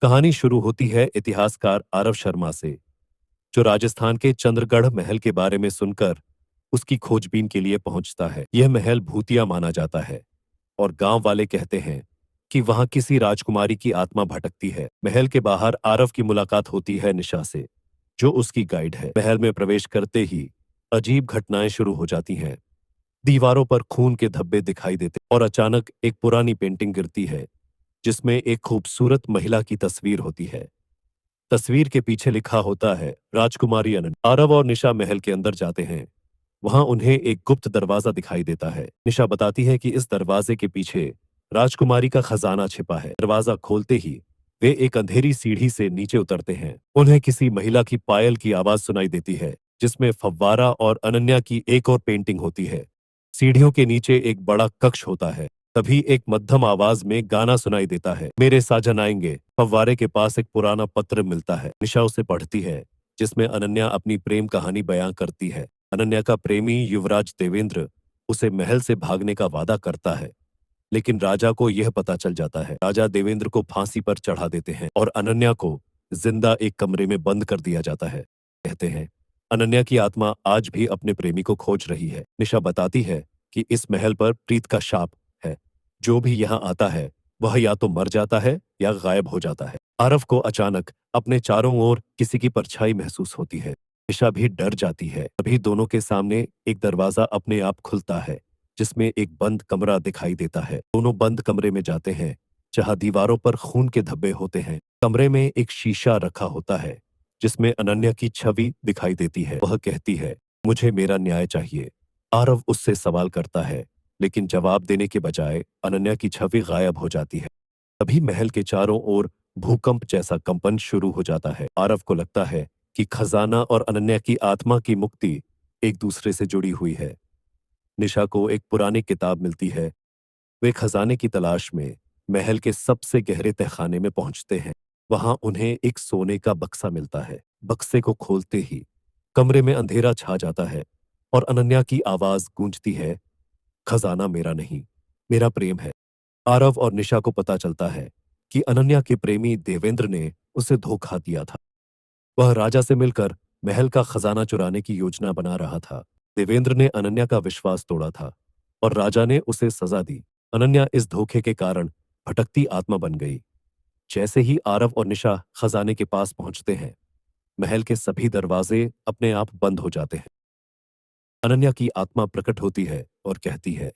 कहानी शुरू होती है इतिहासकार आरव शर्मा से, जो राजस्थान के चंद्रगढ़ महल के बारे में सुनकर उसकी खोजबीन के लिए पहुंचता है। यह महल भूतिया माना जाता है और गांव वाले कहते हैं कि वहां किसी राजकुमारी की आत्मा भटकती है। महल के बाहर आरव की मुलाकात होती है निशा से, जो उसकी गाइड है। महल में प्रवेश करते ही अजीब घटनाएं शुरू हो जाती हैं। दीवारों पर खून के धब्बे दिखाई देते और अचानक एक पुरानी पेंटिंग गिरती है, जिसमें एक खूबसूरत महिला की तस्वीर होती है। तस्वीर के पीछे लिखा होता है राजकुमारी अनंत। आरव और निशा महल के अंदर जाते हैं। वहां उन्हें एक गुप्त दरवाजा दिखाई देता है। निशा बताती है कि इस दरवाजे के पीछे राजकुमारी का खजाना छिपा है। दरवाजा खोलते ही वे एक अंधेरी सीढ़ी से नीचे उतरते हैं। उन्हें किसी महिला की पायल की आवाज सुनाई देती है, जिसमें फव्वारा और अनन्या की एक और पेंटिंग होती है। सीढ़ियों के नीचे एक बड़ा कक्ष होता है। तभी एक मध्यम आवाज में गाना सुनाई देता है, मेरे साजन आएंगे। फव्वारे के पास एक पुराना पत्र मिलता है। निशा उसे पढ़ती है, जिसमें अनन्या अपनी प्रेम कहानी बयां करती है। अनन्या का प्रेमी युवराज देवेंद्र उसे महल से भागने का वादा करता है, लेकिन राजा को यह पता चल जाता है। राजा देवेंद्र को फांसी पर चढ़ा देते हैं और अनन्या को जिंदा एक कमरे में बंद कर दिया जाता है। कहते हैं अनन्या की आत्मा आज भी अपने प्रेमी को खोज रही है। निशा बताती है कि इस महल पर प्रीत का शाप है। जो भी यहाँ आता है वह या तो मर जाता है या गायब हो जाता है। आरव को अचानक अपने चारों ओर किसी की परछाई महसूस होती है। निशा भी डर जाती है। अभी दोनों के सामने एक दरवाजा अपने आप खुलता है, जिसमें एक बंद कमरा दिखाई देता है। दोनों बंद कमरे में जाते हैं, जहां दीवारों पर खून के धब्बे होते हैं। कमरे में एक शीशा रखा होता है, जिसमें अनन्या की छवि दिखाई देती है। वह कहती है, मुझे मेरा न्याय चाहिए। आरव उससे सवाल करता है, लेकिन जवाब देने के बजाय अनन्या की छवि गायब हो जाती है। तभी महल के चारों ओर भूकंप जैसा कंपन शुरू हो जाता है। आरव को लगता है कि खजाना और अनन्या की आत्मा की मुक्ति एक दूसरे से जुड़ी हुई है। निशा को एक पुरानी किताब मिलती है। वे खजाने की तलाश में महल के सबसे गहरे तहखाने में पहुंचते हैं। वहां उन्हें एक सोने का बक्सा मिलता है। बक्से को खोलते ही कमरे में अंधेरा छा जाता है और अनन्या की आवाज गूंजती है, खजाना मेरा नहीं, मेरा प्रेम है। आरव और निशा को पता चलता है कि अनन्या के प्रेमी देवेंद्र ने उसे धोखा दिया था। वह राजा से मिलकर महल का खजाना चुराने की योजना बना रहा था। देवेंद्र ने अनन्या का विश्वास तोड़ा था और राजा ने उसे सजा दी। अनन्या इस धोखे के कारण भटकती आत्मा बन गई। जैसे ही आरव और निशा खजाने के पास पहुंचते हैं, महल के सभी दरवाजे अपने आप बंद हो जाते हैं। अनन्या की आत्मा प्रकट होती है और कहती है,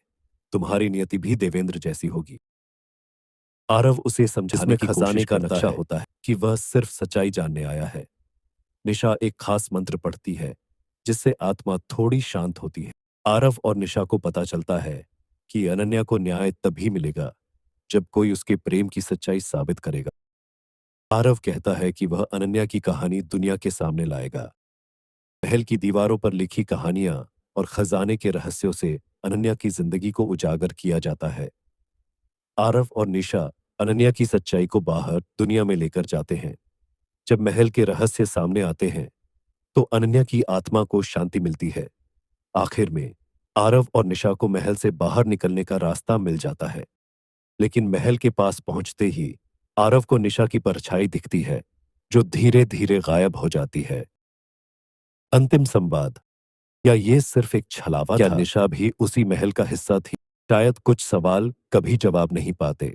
तुम्हारी नियति भी देवेंद्र जैसी होगी। आरव उसे समझाने की खजाने का नक्शा होता है कि वह सिर्फ सच्चाई जानने आया है। निशा एक खास मंत्र पढ़ती है, जिससे आत्मा थोड़ी शांत होती है। आरव और निशा को पता चलता है कि अनन्या को न्याय तभी मिलेगा जब कोई उसके प्रेम की सच्चाई साबित करेगा। आरव कहता है कि वह अनन्या की कहानी दुनिया के सामने लाएगा। महल की दीवारों पर लिखी कहानियां और खजाने के रहस्यों से अनन्या की जिंदगी को उजागर किया जाता है। आरव और निशा अनन्या की सच्चाई को बाहर दुनिया में लेकर जाते हैं। जब महल के रहस्य सामने आते हैं, तो अनन्या की आत्मा को शांति मिलती है। आखिर में आरव और निशा को महल से बाहर निकलने का रास्ता मिल जाता है। लेकिन महल के पास पहुंचते ही आरव को निशा की परछाई दिखती है, जो धीरे धीरे गायब हो जाती है। अंतिम संवाद, क्या ये सिर्फ एक छलावा था? क्या निशा भी उसी महल का हिस्सा थी? शायद कुछ सवाल कभी जवाब नहीं पाते।